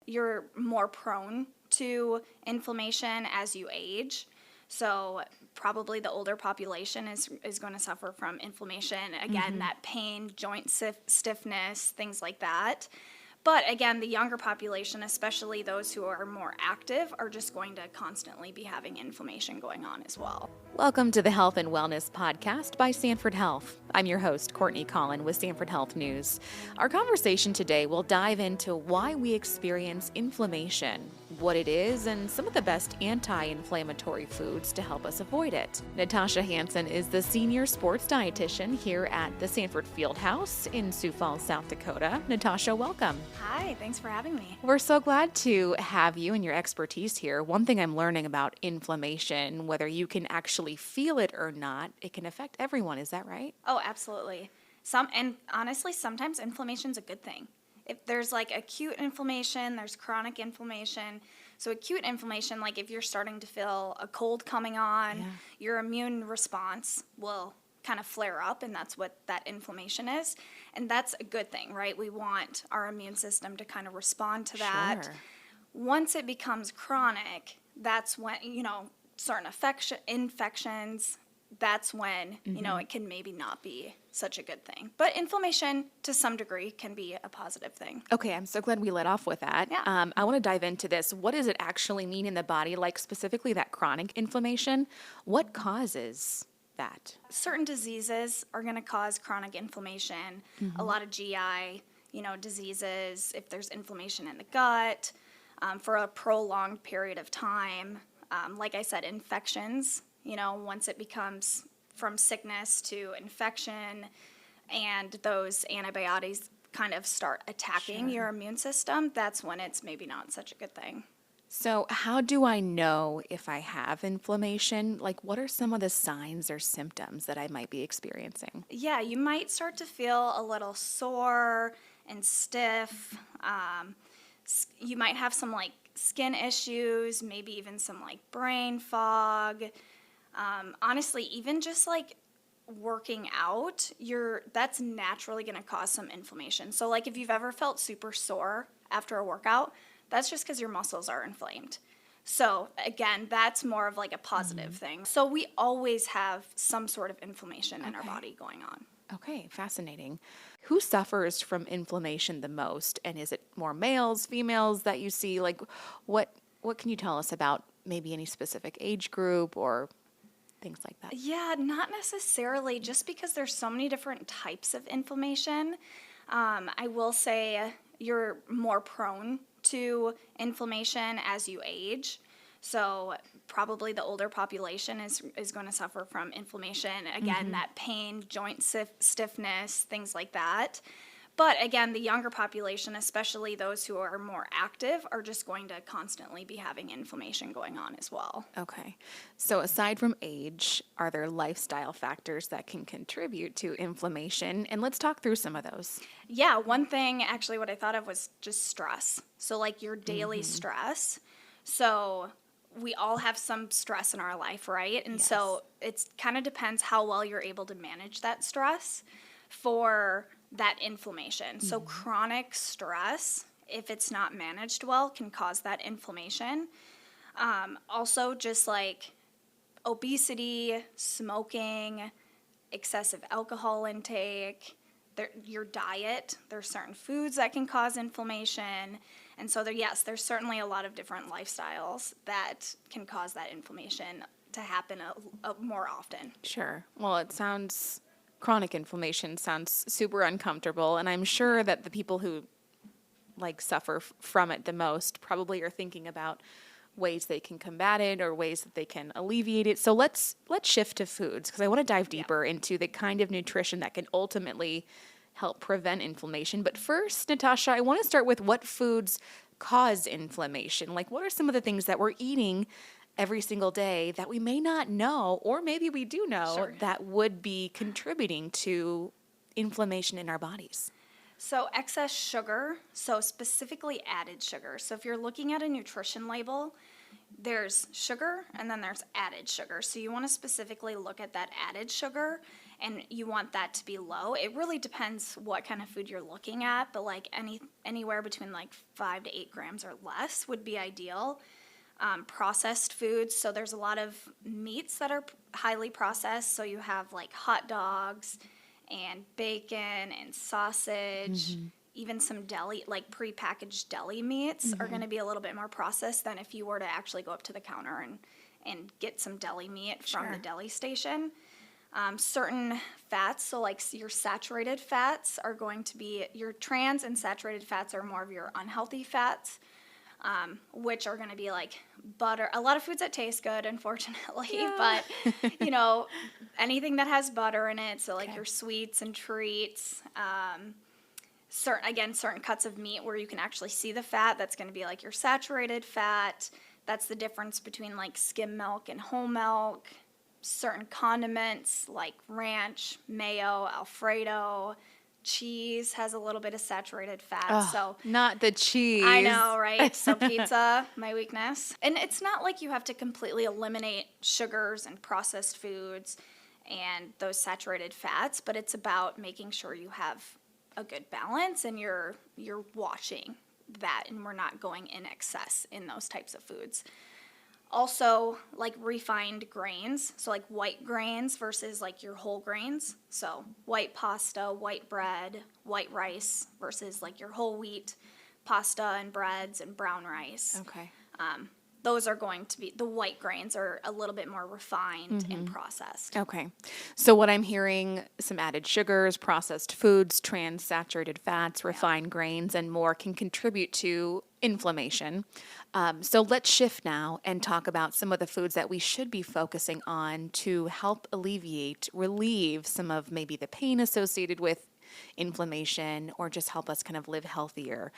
you're more prone to inflammation as you age. So probably the older population is going to suffer from inflammation. Again, that pain, joint stiffness, things like that. But again, the younger population, especially those who are more active, are just going to constantly be having inflammation going on as well. Welcome to the Health and Wellness Podcast by Sanford Health. I'm your host, Courtney Collin with Sanford Health News. Our conversation today will dive into why we experience inflammation, what it is, and some of the best anti-inflammatory foods to help us avoid it. Natasha Hansen is the senior sports dietitian here at the Sanford Field House in Sioux Falls, South Dakota. Natasha, welcome. Hi, thanks for having me. We're so glad to have you and your expertise here. One thing I'm learning about inflammation, whether you can actually feel it or not, it can affect everyone. Is that right? Oh, absolutely. And honestly, sometimes inflammation's a good thing. If there's like acute inflammation, there's chronic inflammation. So acute inflammation, like if you're starting to feel a cold coming on, your immune response will kind of flare up, and that's what that inflammation is. And that's a good thing, right? We want our immune system to kind of respond to that. Sure. Once it becomes chronic, that's when, certain infections, that's when, it can maybe not be such a good thing. But inflammation, to some degree, can be a positive thing. Okay, I'm so glad we let off with that. Yeah. I want to dive into this. What does it actually mean in the body, like specifically that chronic inflammation? What causes that? Certain diseases are going to cause chronic inflammation. A lot of GI, diseases, if there's inflammation in the gut, for a prolonged period of time. Like I said, infections, once it becomes from sickness to infection and those antibiotics kind of start attacking your immune system, that's when it's maybe not such a good thing. So how do I know if I have inflammation? Like, what are some of the signs or symptoms that I might be experiencing? Yeah, you might start to feel a little sore and stiff. You might have some skin issues, maybe even some brain fog. Honestly, even just working out, that's naturally going to cause some inflammation. So if you've ever felt super sore after a workout, that's just because your muscles are inflamed. So again, that's more of a positive thing. So we always have some sort of inflammation in our body going on. Okay, fascinating. Who suffers from inflammation the most? And is it more males, females that you see? What can you tell us about maybe any specific age group or things like that? Yeah, not necessarily, just because there's so many different types of inflammation. I will say you're more prone to inflammation as you age. So probably the older population is going to suffer from inflammation. Again, that pain, joint stiffness, things like that. But again, the younger population, especially those who are more active, are just going to constantly be having inflammation going on as well. Okay. So aside from age, are there lifestyle factors that can contribute to inflammation? And let's talk through some of those. Yeah, one thing actually what I thought of was just stress. So your daily stress. So we all have some stress in our life, right? And so it kind of depends how well you're able to manage that stress for that inflammation. So chronic stress, if it's not managed well, can cause that inflammation. Also just obesity, smoking, excessive alcohol intake, your diet, there's certain foods that can cause inflammation. And so there's certainly a lot of different lifestyles that can cause that inflammation to happen more often. Sure. Well, chronic inflammation sounds super uncomfortable, and I'm sure that the people who suffer from it the most probably are thinking about ways they can combat it or ways that they can alleviate it. So let's shift to foods, because I want to dive deeper into the kind of nutrition that can ultimately help prevent inflammation. But first, Natasha, I want to start with what foods cause inflammation. What are some of the things that we're eating every single day that we may not know, or maybe we do know, that would be contributing to inflammation in our bodies? So excess sugar, so specifically added sugar. So if you're looking at a nutrition label, there's sugar and then there's added sugar. So you want to specifically look at that added sugar. and you want that to be low. It really depends what kind of food you're looking at, but like anywhere between like 5 to 8 grams or less would be ideal. Processed foods, so there's a lot of meats that are highly processed, so you have like hot dogs and bacon and sausage, even some deli, like prepackaged deli meats are going to be a little bit more processed than if you were to actually go up to the counter and get some deli meat from the deli station. Certain fats, so like your saturated fats are going to be, your trans and saturated fats are more of your unhealthy fats, which are going to be like butter, a lot of foods that taste good, unfortunately, but, you know, anything that has butter in it, so like your sweets and treats, certain cuts of meat where you can actually see the fat, that's going to be like your saturated fat. That's the difference between like skim milk and whole milk. Certain condiments like ranch, mayo, Alfredo, cheese has a little bit of saturated fat. Oh, so not the cheese. I know, right? So pizza, my weakness. And it's not like you have to completely eliminate sugars and processed foods and those saturated fats, but it's about making sure you have a good balance and you're watching that and we're not going in excess in those types of foods. Also, like refined grains, so like white grains versus like your whole grains. So white pasta, white bread, white rice versus like your whole wheat pasta and breads and brown rice. Okay. Those are going to be, the white grains are a little bit more refined and processed. Okay. So what I'm hearing, some added sugars, processed foods, trans saturated fats, refined grains, and more can contribute to inflammation. So let's shift now and talk about some of the foods that we should be focusing on to help relieve some of maybe the pain associated with inflammation or just help us kind of live healthier.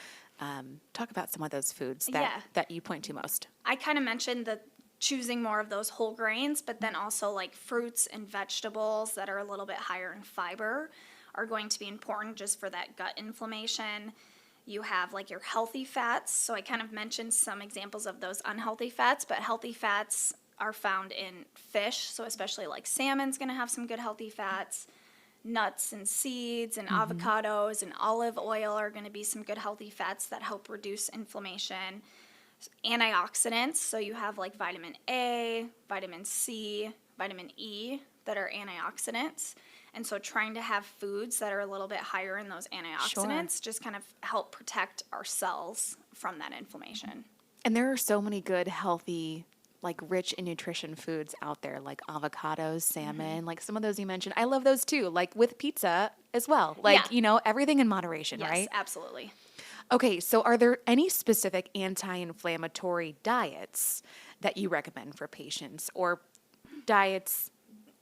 Talk about some of those foods that you point to most. I kind of mentioned that choosing more of those whole grains, but then also like fruits and vegetables that are a little bit higher in fiber are going to be important just for that gut inflammation. You have like your healthy fats. So I kind of mentioned some examples of those unhealthy fats, but healthy fats are found in fish. So especially like salmon's going to have some good healthy fats. Nuts and seeds and avocados and olive oil are going to be some good healthy fats that help reduce inflammation. Antioxidants, so you have like vitamin A, vitamin C, vitamin E that are antioxidants. And so trying to have foods that are a little bit higher in those antioxidants just kind of help protect our cells from that inflammation. And there are so many good, healthy, like rich in nutrition foods out there, like avocados, salmon, like some of those you mentioned. I love those too, like with pizza as well. Like, you know, everything in moderation, right? Yes, absolutely. Okay, so are there any specific anti-inflammatory diets that you recommend for patients or diets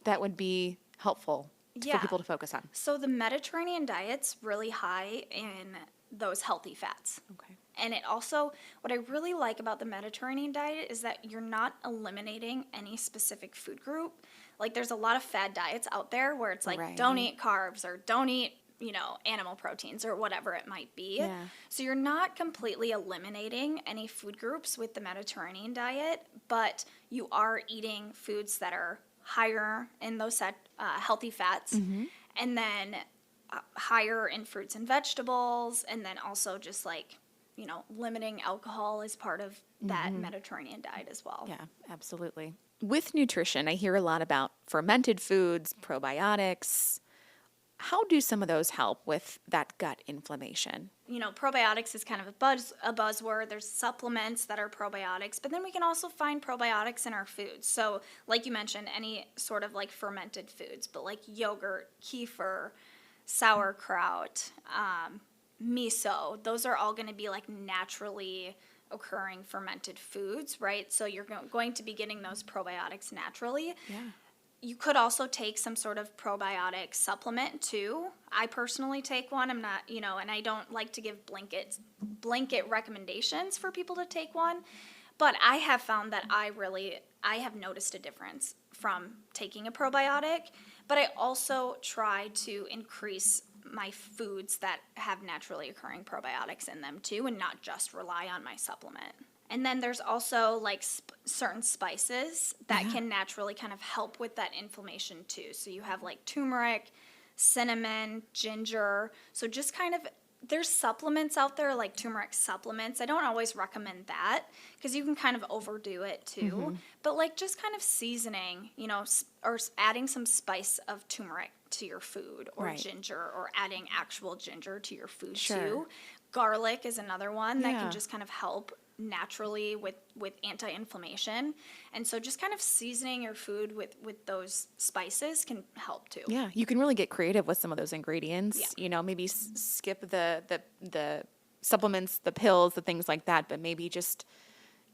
that would be helpful for people to focus on? So the Mediterranean diet's really high in those healthy fats. Okay. And it also, what I really like about the Mediterranean diet is that you're not eliminating any specific food group. Like there's a lot of fad diets out there where it's like, don't eat carbs or don't eat, you know, animal proteins or whatever it might be. Yeah. So you're not completely eliminating any food groups with the Mediterranean diet, but you are eating foods that are higher in those healthy fats, and then higher in fruits and vegetables, and then also just like, you know, limiting alcohol is part of that Mediterranean diet as well. Yeah, absolutely. With nutrition, I hear a lot about fermented foods, probiotics. How do some of those help with that gut inflammation? You know, probiotics is kind of a buzzword. There's supplements that are probiotics, but then we can also find probiotics in our foods. So, like you mentioned, any sort of like fermented foods, but like yogurt, kefir, sauerkraut, miso, those are all going to be like naturally occurring fermented foods, right? So you're going to be getting those probiotics naturally. Yeah. You could also take some sort of probiotic supplement too. I personally take one. I'm not, you know, and I don't like to give blanket recommendations for people to take one, but I have found that I have noticed a difference from taking a probiotic, but I also try to increase my foods that have naturally occurring probiotics in them too, and not just rely on my supplement. And then there's also like certain spices that can naturally kind of help with that inflammation too. So you have like turmeric, cinnamon, ginger. So just kind of, there's supplements out there like turmeric supplements. I don't always recommend that because you can kind of overdo it too. But like just kind of seasoning, you know, or adding some spice of turmeric to your food, or ginger, or adding actual ginger to your food too. Garlic is another one that can just kind of help naturally with anti-inflammation. And so just kind of seasoning your food with those spices can help too. Yeah, you can really get creative with some of those ingredients. You know, maybe skip the supplements, the pills, the things like that, but maybe just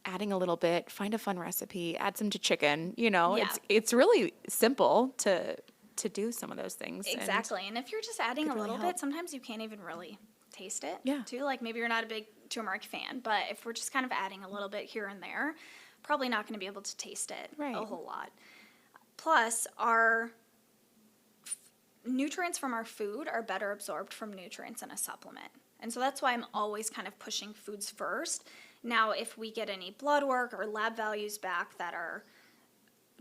adding a little bit, find a fun recipe, add some to chicken, you know. It's really simple to do some of those things. Exactly. And if you're just adding a little bit, sometimes you can't even really taste it too. Like maybe you're not a big turmeric fan, but if we're just kind of adding a little bit here and there, probably not going to be able to taste it a whole lot. Plus, our nutrients from our food are better absorbed from nutrients in a supplement. And so that's why I'm always kind of pushing foods first. Now, if we get any blood work or lab values back that are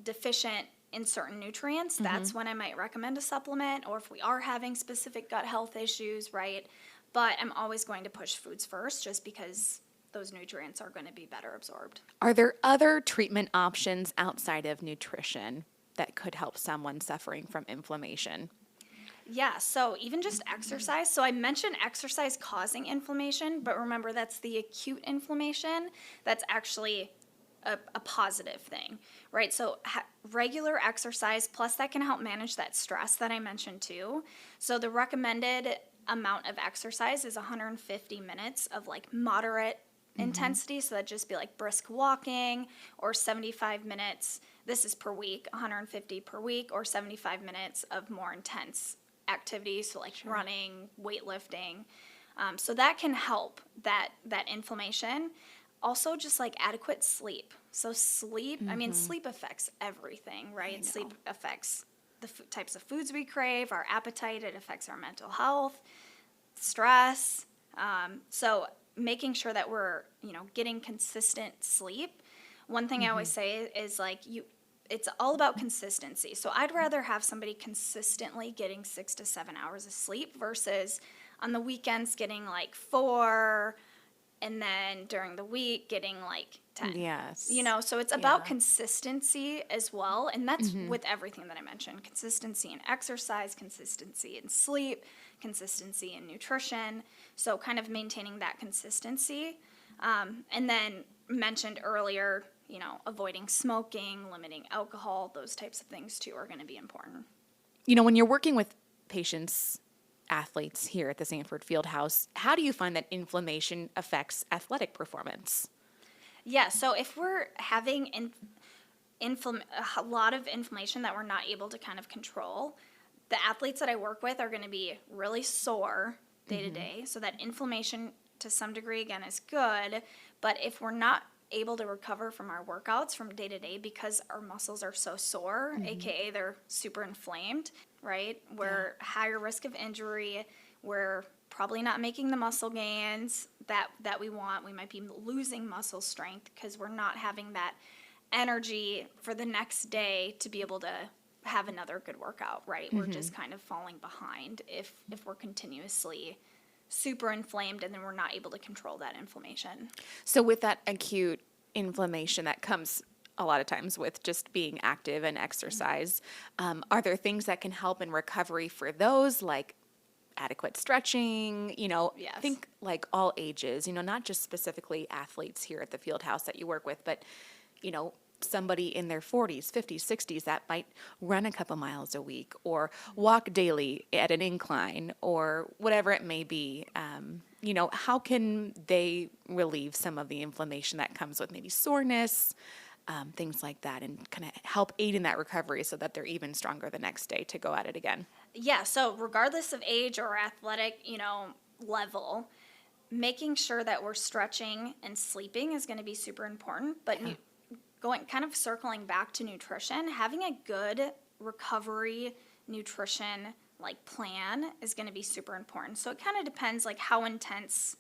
deficient in certain nutrients, that's when I might recommend a supplement, or if we are having specific gut health issues, right? But I'm always going to push foods first just because those nutrients are going to be better absorbed. Are there other treatment options outside of nutrition that could help someone suffering from inflammation? Yeah, so even just exercise. So I mentioned exercise causing inflammation, but remember that's the acute inflammation. That's actually a positive thing, right? So regular exercise, plus that can help manage that stress that I mentioned too. So the recommended amount of exercise is 150 minutes of like moderate intensity. So that'd just be like brisk walking, or 75 minutes. This is per week, 150 per week, or 75 minutes of more intense activities. So like running, weightlifting. So that can help that inflammation. Also, just like adequate sleep. So sleep, I mean, sleep affects everything, right? Sleep affects the types of foods we crave, our appetite, it affects our mental health, stress. So making sure that we're, you know, getting consistent sleep. One thing I always say is like it's all about consistency. So I'd rather have somebody consistently getting 6 to 7 hours of sleep versus on the weekends getting like 4, and then during the week getting like 10. Yes. You know, so it's about consistency as well. And that's with everything that I mentioned. Consistency in exercise, consistency in sleep, consistency in nutrition. So kind of maintaining that consistency. And then mentioned earlier, you know, avoiding smoking, limiting alcohol, those types of things too are going to be important. You know, when you're working with patients, athletes here at the Sanford Field House, how do you find that inflammation affects athletic performance? Yeah, so if we're having a lot of inflammation that we're not able to kind of control, the athletes that I work with are going to be really sore day to day. So that inflammation to some degree, again, is good. But if we're not able to recover from our workouts from day to day because our muscles are so sore, aka they're super inflamed, right? We're higher risk of injury. We're probably not making the muscle gains that we want. We might be losing muscle strength because we're not having that energy for the next day to be able to have another good workout, right? We're just kind of falling behind if we're continuously super inflamed and then we're not able to control that inflammation. So with that acute inflammation that comes a lot of times with just being active and exercise, are there things that can help in recovery for those, like adequate stretching? You know, think like all ages, you know, not just specifically athletes here at the field house that you work with, but, you know, somebody in their 40s, 50s, 60s that might run a couple miles a week or walk daily at an incline or whatever it may be. You know, how can they relieve some of the inflammation that comes with maybe soreness, things like that, and kind of help aid in that recovery so that they're even stronger the next day to go at it again? Yeah, so regardless of age or athletic, you know, level, making sure that we're stretching and sleeping is going to be super important. But kind of circling back to nutrition, having a good recovery nutrition like plan is going to be super important. So it kind of depends like how intense,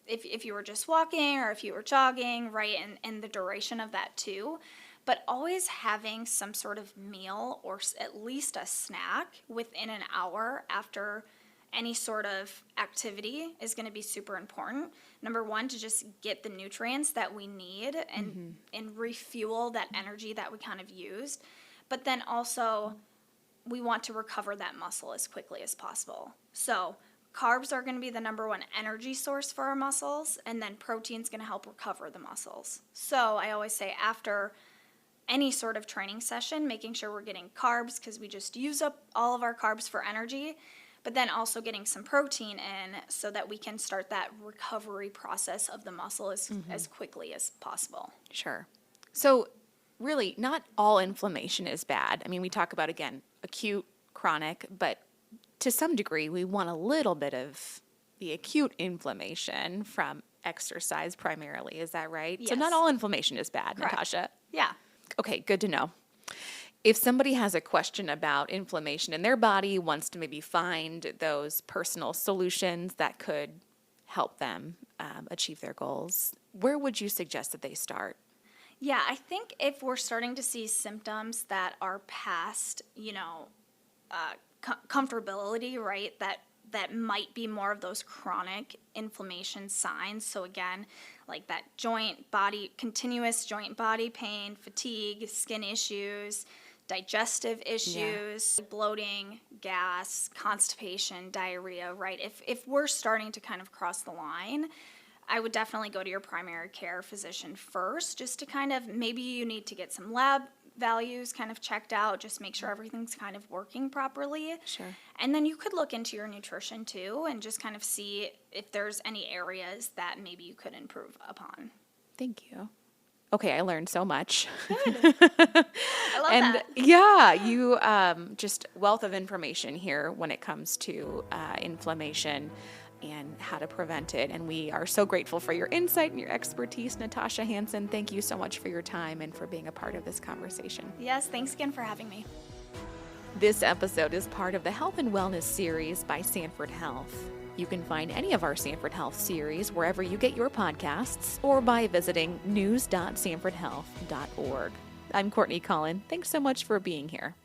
if you were just walking or if you were jogging, right, and the duration of that too. But always having some sort of meal or at least a snack within an hour after any sort of activity is going to be super important. Number one, to just get the nutrients that we need and refuel that energy that we kind of used. But then also, we want to recover that muscle as quickly as possible. So carbs are going to be the number one energy source for our muscles, and then protein's going to help recover the muscles. So I always say after any sort of training session, making sure we're getting carbs because we just use up all of our carbs for energy, but then also getting some protein in so that we can start that recovery process of the muscle as quickly as possible. Sure. So really, not all inflammation is bad. I mean, we talk about, again, acute, chronic, but to some degree, we want a little bit of the acute inflammation from exercise primarily. Is that right? Yes. So not all inflammation is bad, Correct. Natasha. Yeah. Okay, good to know. If somebody has a question about inflammation in their body, wants to maybe find those personal solutions that could help them achieve their goals, where would you suggest that they start? Yeah, I think if we're starting to see symptoms that are past, comfortability, right, that might be more of those chronic inflammation signs. So again, like that continuous joint body pain, fatigue, skin issues, digestive issues, bloating, gas, constipation, diarrhea, right? If we're starting to kind of cross the line, I would definitely go to your primary care physician first, just to kind of, maybe you need to get some lab values kind of checked out, just make sure everything's kind of working properly. Sure. And then you could look into your nutrition too and just kind of see if there's any areas that maybe you could improve upon. Thank you. Okay, I learned so much. Good. I love And that. yeah, you just wealth of information here when it comes to inflammation and how to prevent it. And we are so grateful for your insight and your expertise, Natasha Hansen. Thank you so much for your time and for being a part of this conversation. Yes, thanks again for having me. This episode is part of the Health and Wellness series by Sanford Health. You can find any of our Sanford Health series wherever you get your podcasts or by visiting news.sanfordhealth.org. I'm Courtney Cullen. Thanks so much for being here.